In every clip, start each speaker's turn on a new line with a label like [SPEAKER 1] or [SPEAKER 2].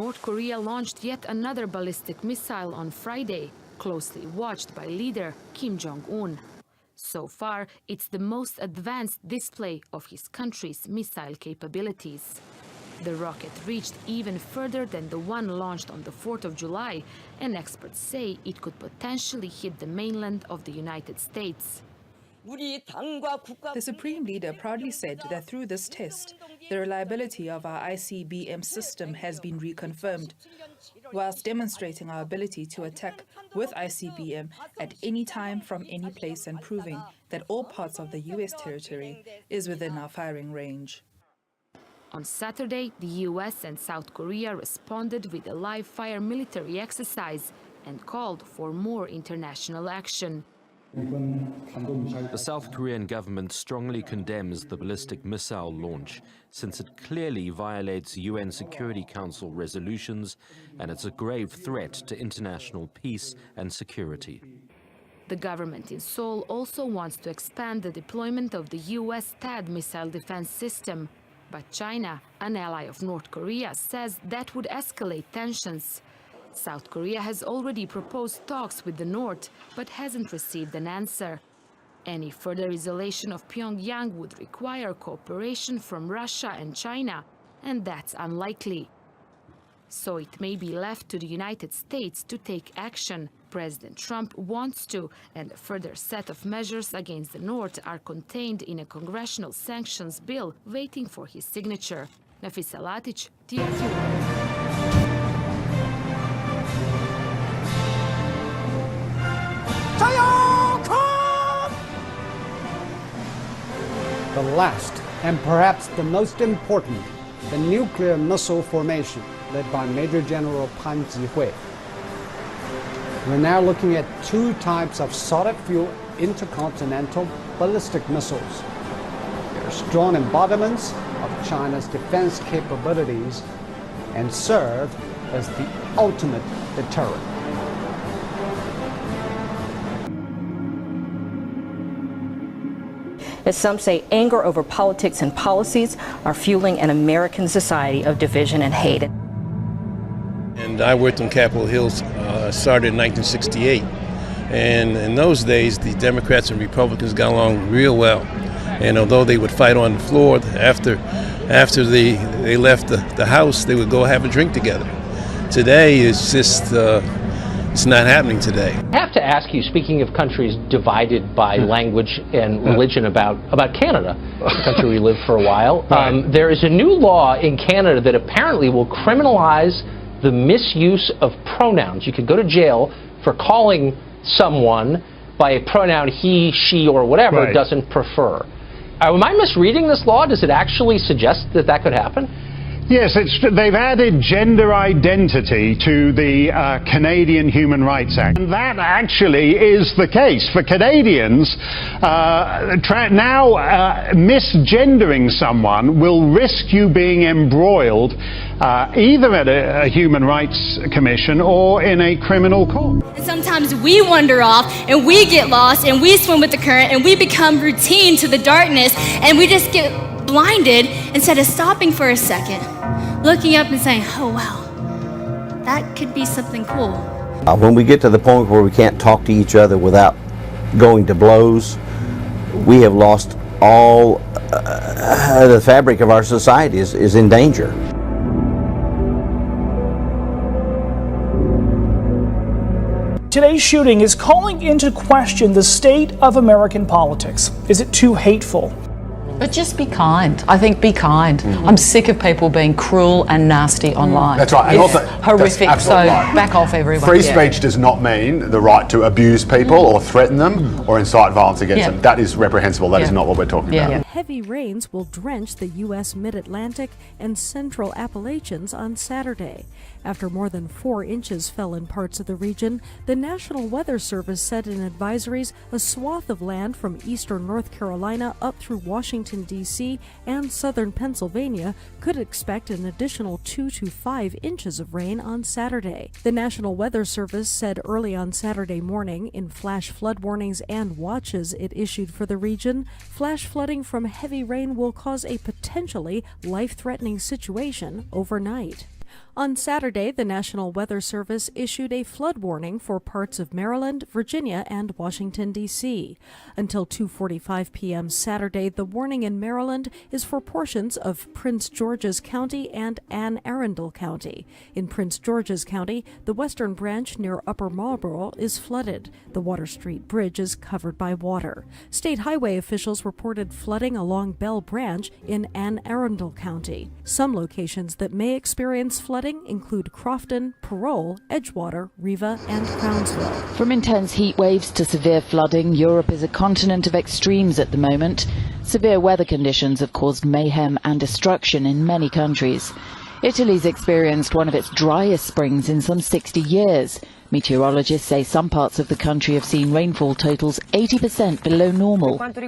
[SPEAKER 1] North Korea launched yet another ballistic missile on Friday, closely watched by leader Kim Jong-un. So far, it's the most advanced display of his country's missile capabilities. The rocket reached even further than the one launched on the 4th of July, and experts say it could potentially hit the mainland of the United States.
[SPEAKER 2] The Supreme Leader proudly said that through this test, the reliability of our ICBM system has been reconfirmed, whilst demonstrating our ability to attack with ICBM at any time from any place and proving that all parts of the US territory is within our firing range.
[SPEAKER 1] On Saturday, the US and South Korea responded with a live-fire military exercise and called for more international action.
[SPEAKER 3] The South Korean government strongly condemns the ballistic missile launch, since it clearly violates UN Security Council resolutions and it's a grave threat to international peace and security.
[SPEAKER 1] The government in Seoul also wants to expand the deployment of the US THAAD missile defense system. But China, an ally of North Korea, says that would escalate tensions. South Korea has already proposed talks with the North, but hasn't received an answer. Any further isolation of Pyongyang would require cooperation from Russia and China, and that's unlikely. So it may be left to the United States to take action. President Trump wants to, and a further set of measures against the North are contained in a congressional sanctions bill waiting for his signature. Nafisa Latic, TRQ.
[SPEAKER 4] The last, and perhaps the most important, the nuclear missile formation led by Major General Pan Ji-hui. We're now looking at two types of solid fuel intercontinental ballistic missiles. They're strong embodiments of China's defense capabilities and serve as the ultimate deterrent.
[SPEAKER 5] As some say, anger over politics and policies are fueling an American society of division and hate.
[SPEAKER 6] And I worked on Capitol Hill, started in 1968. And in those days, the Democrats and Republicans got along real well. And although they would fight on the floor, after they left the House, they would go have a drink together. Today, it's just, it's not happening today.
[SPEAKER 7] I have to ask you, speaking of countries divided by language and religion, about Canada, a country we lived for a while. There is a new law in Canada that apparently will criminalize the misuse of pronouns. You could go to jail for calling someone by a pronoun he, she, or whatever doesn't prefer. Am I misreading this law? Does it actually suggest that that could happen?
[SPEAKER 8] Yes, they've added gender identity to the Canadian Human Rights Act. And that actually is the case. For Canadians, misgendering someone will risk you being embroiled either at a Human Rights Commission or in a criminal court.
[SPEAKER 9] And sometimes we wander off and we get lost and we swim with the current and we become routine to the darkness and we just get blinded instead of stopping for a second, looking up and saying, oh wow, that could be something cool.
[SPEAKER 10] When we get to the point where we can't talk to each other without going to blows, we have lost all, the fabric of our society is in danger.
[SPEAKER 11] Today's shooting is calling into question the state of American politics. Is it too hateful?
[SPEAKER 12] But just be kind. I think be kind. I'm sick of people being cruel and nasty online.
[SPEAKER 13] That's right. And
[SPEAKER 12] it's
[SPEAKER 13] also,
[SPEAKER 12] horrific, so back off everyone.
[SPEAKER 13] Free speech does not mean the right to abuse people or threaten them or incite violence against them. That is reprehensible. That is not what we're talking about.
[SPEAKER 14] Heavy rains will drench the U.S. Mid-Atlantic and Central Appalachians on Saturday. After more than 4 inches fell in parts of the region, the National Weather Service said in advisories a swath of land from eastern North Carolina up through Washington, D.C. and southern Pennsylvania could expect an additional 2 to 5 inches of rain on Saturday. The National Weather Service said early on Saturday morning in flash flood warnings and watches it issued for the region, flash flooding from heavy rain will cause a potentially life-threatening situation overnight. On Saturday, the National Weather Service issued a flood warning for parts of Maryland, Virginia, and Washington, D.C. Until 2:45 p.m. Saturday, the warning in Maryland is for portions of Prince George's County and Anne Arundel County. In Prince George's County, the western branch near Upper Marlboro is flooded. The Water Street Bridge is covered by water. State highway officials reported flooding along Bell Branch in Anne Arundel County. Some locations that may experience flooding include Crofton, Parole, Edgewater, Riva, and Crownsville.
[SPEAKER 15] From intense heat waves to severe flooding, Europe is a continent of extremes at the moment. Severe weather conditions have caused mayhem and destruction in many countries. Italy's experienced one of its driest springs in some 60 years. Meteorologists say some parts of the country have seen rainfall totals 80% below normal.
[SPEAKER 16] The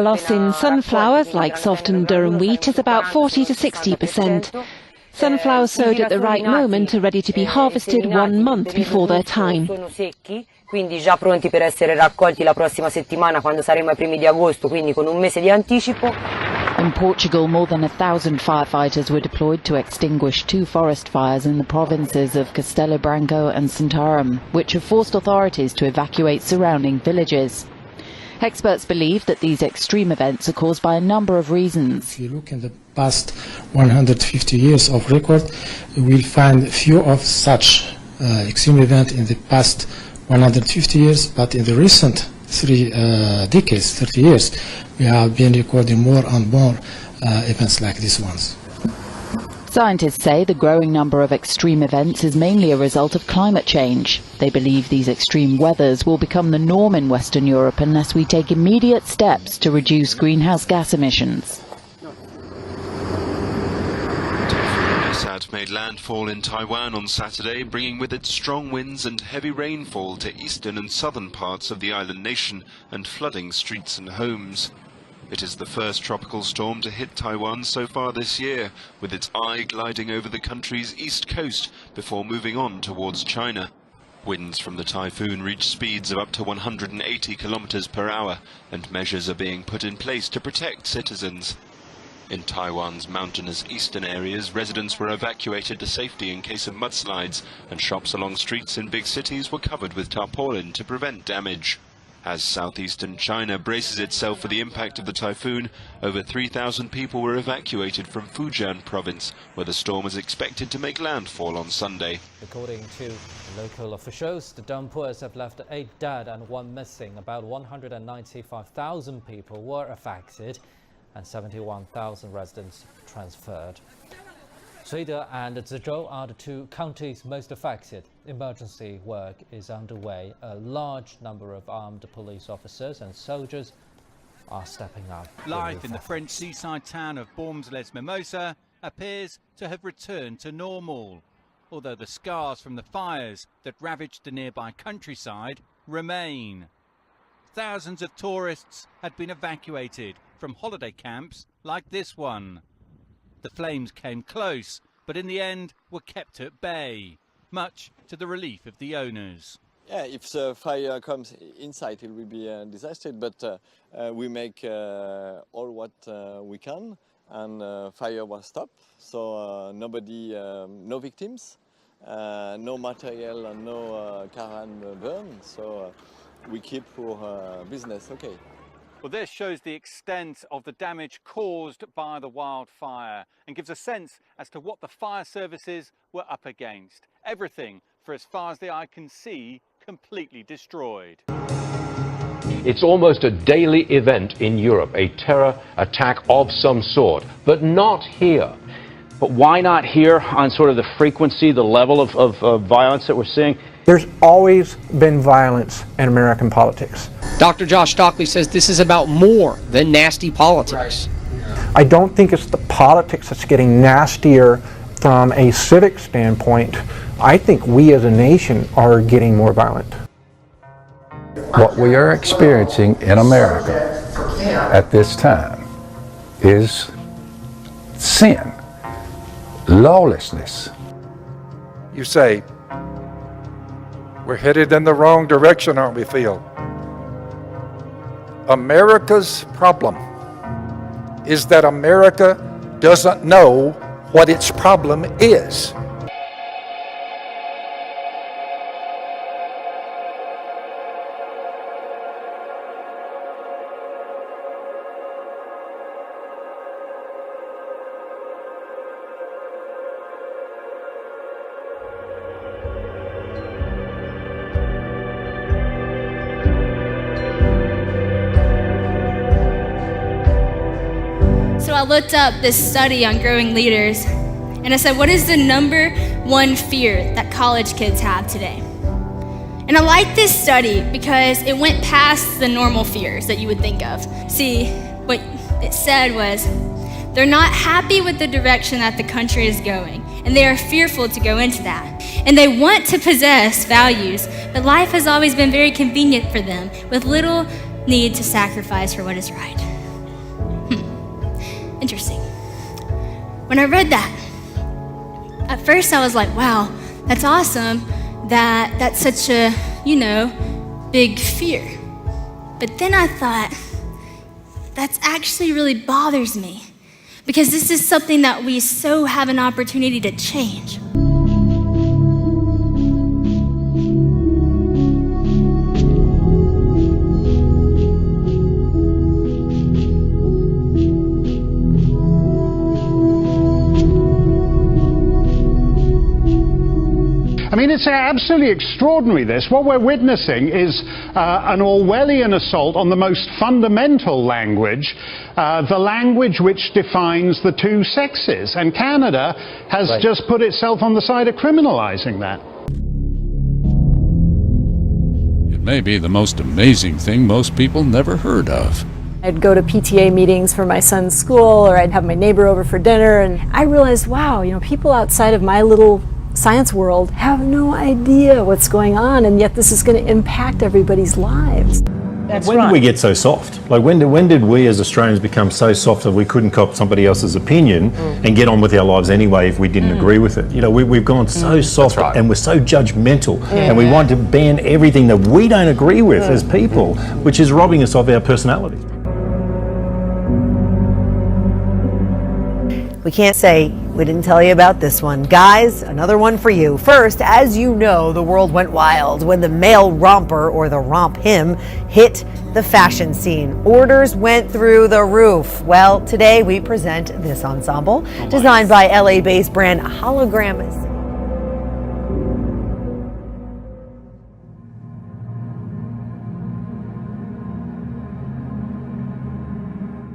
[SPEAKER 16] loss in sunflowers, like softened durum wheat, is about 40 to 60%. Sunflowers sowed at the right moment are ready to be harvested 1 month before their time.
[SPEAKER 17] Quindi già pronti per essere raccolti la prossima settimana quando saremo ai primi di agosto, quindi con un mese di anticipo.
[SPEAKER 15] In Portugal, more than 1,000 firefighters were deployed to extinguish 2 forest fires in the provinces of Castelo Branco and Santarém, which have forced authorities to evacuate surrounding villages. Experts believe that these extreme events are caused by a number of reasons.
[SPEAKER 18] If you look in the past 150 years of record, you will find few of such extreme events in the past 150 years, but in the recent 3 decades, 30 years, we have been recording more and more events like these ones.
[SPEAKER 15] Scientists say the growing number of extreme events is mainly a result of climate change. They believe these extreme weathers will become the norm in Western Europe unless we take immediate steps to reduce greenhouse gas emissions.
[SPEAKER 19] Typhoon made landfall in Taiwan on Saturday, bringing with it strong winds and heavy rainfall to eastern and southern parts of the island nation and flooding streets and homes. It is the first tropical storm to hit Taiwan so far this year, with its eye gliding over the country's east coast before moving on towards China. Winds from the typhoon reach speeds of up to 180 kilometers per hour, and measures are being put in place to protect citizens. In Taiwan's mountainous eastern areas, residents were evacuated to safety in case of mudslides, and shops along streets in big cities were covered with tarpaulin to prevent damage. As southeastern China braces itself for the impact of the typhoon, over 3,000 people were evacuated from Fujian province, where the storm is expected to make landfall on Sunday.
[SPEAKER 20] According to local officials, the downpours have left 8 dead and 1 missing. About 195,000 people were affected and 71,000 residents transferred. Shida and Zhezhou are the 2 counties most affected. Emergency work is underway. A large number of armed police officers and soldiers are stepping up.
[SPEAKER 21] Life in the French seaside town of Baume-les-Mimosas appears to have returned to normal, although the scars from the fires that ravaged the nearby countryside remain. Thousands of tourists had been evacuated from holiday camps like this one. The flames came close, but in the end were kept at bay, much to the relief of the owners.
[SPEAKER 22] Yeah, if the fire comes inside, it will be a disaster, but we make all what we can, and fire was stopped, so nobody, no victims, no material, and no caravan burned, so we keep our business okay.
[SPEAKER 21] Well, this shows the extent of the damage caused by the wildfire and gives a sense as to what the fire services were up against. Everything, for as far as the eye can see, completely destroyed.
[SPEAKER 23] It's almost a daily event in Europe, a terror attack of some sort, but not here.
[SPEAKER 24] But why not here on sort of the frequency, the level of violence that we're seeing?
[SPEAKER 25] There's always been violence in American politics.
[SPEAKER 26] Dr. Josh Stockley says this is about more than nasty politics.
[SPEAKER 25] I don't think it's the politics that's getting nastier from a civic standpoint. I think we as a nation are getting more violent.
[SPEAKER 27] What we are experiencing in America at this time is sin, lawlessness.
[SPEAKER 28] You say, we're headed in the wrong direction, aren't we, Phil? America's problem is that America doesn't know what its problem is.
[SPEAKER 9] So I looked up this study on growing leaders, and I said, what is the #1 fear that college kids have today? And I like this study because it went past the normal fears that you would think of. See, what it said was, they're not happy with the direction that the country is going, and they are fearful to go into that. And they want to possess values, but life has always been very convenient for them, with little need to sacrifice for what is right. Interesting. When I read that, at first I was like, wow, that's awesome that that's such a, big fear. But then I thought, that's actually really bothers me, because this is something that we so have an opportunity to change.
[SPEAKER 1] I mean, it's absolutely extraordinary, this. What we're witnessing is an Orwellian assault on the most fundamental language, the language which defines the two sexes. And Canada has just put itself on the side of criminalizing that.
[SPEAKER 2] It may be the most amazing thing most people never heard of.
[SPEAKER 3] I'd go to PTA meetings for my son's school, or I'd have my neighbor over for dinner, and I realized, wow, people outside of my little science world have no idea what's going on, and yet this is going to impact everybody's lives.
[SPEAKER 4] That's when did we get so soft? Like when did we as Australians become so soft that we couldn't cop somebody else's opinion and get on with our lives anyway if we didn't agree with it? We've gone so soft and we're so judgmental, and we want to ban everything that we don't agree with as people, which is robbing us of our personality.
[SPEAKER 5] We can't say we didn't tell you about this one. Guys, another one for you. First, as you know, the world went wild when the male romper, or the romp him, hit the fashion scene. Orders went through the roof. Well, today we present this ensemble, designed by LA-based brand Hologram.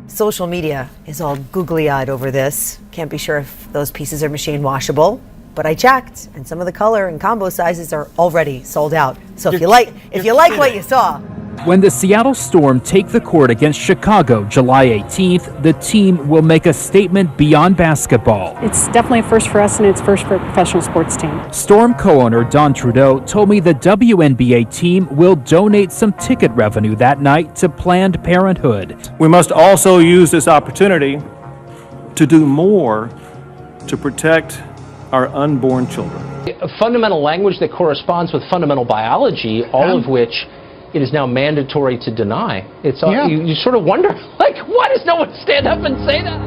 [SPEAKER 5] Social media is all googly-eyed over this. Can't be sure if those pieces are machine washable, but I checked, and some of the color and combo sizes are already sold out. So if you like what you saw.
[SPEAKER 6] When the Seattle Storm take the court against Chicago July 18th, the team will make a statement beyond basketball.
[SPEAKER 7] It's definitely a first for us, and it's first for a professional sports team.
[SPEAKER 6] Storm co-owner Don Trudeau told me the WNBA team will donate some ticket revenue that night to Planned Parenthood.
[SPEAKER 8] We must also use this opportunity to do more to protect our unborn children.
[SPEAKER 24] A fundamental language that corresponds with fundamental biology, all of which it is now mandatory to deny. It's all, you sort of wonder, like, why does no one stand up and say that?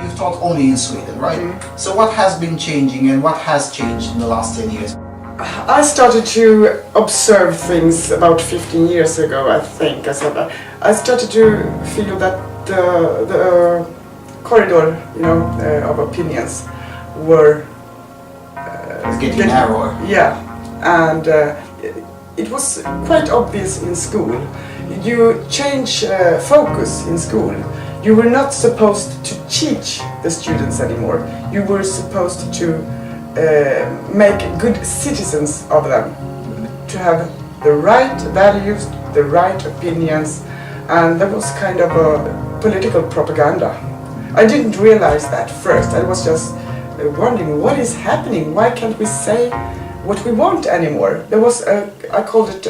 [SPEAKER 29] You've taught only in Sweden, right? So what has been changing, and what has changed in the last 10 years?
[SPEAKER 30] I started to observe things about 15 years ago, I think. I started to feel that the corridor, of opinions were
[SPEAKER 29] getting narrower.
[SPEAKER 30] Yeah, and it was quite obvious in school. You change focus in school. You were not supposed to teach the students anymore. You were supposed to make good citizens of them, to have the right values, the right opinions, and that was kind of a political propaganda. I didn't realize that first. I was just wondering what is happening. Why can't we say what we want anymore? There was I called it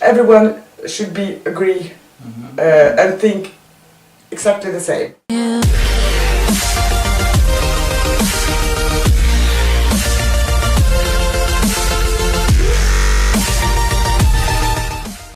[SPEAKER 30] everyone should agree and think exactly the same.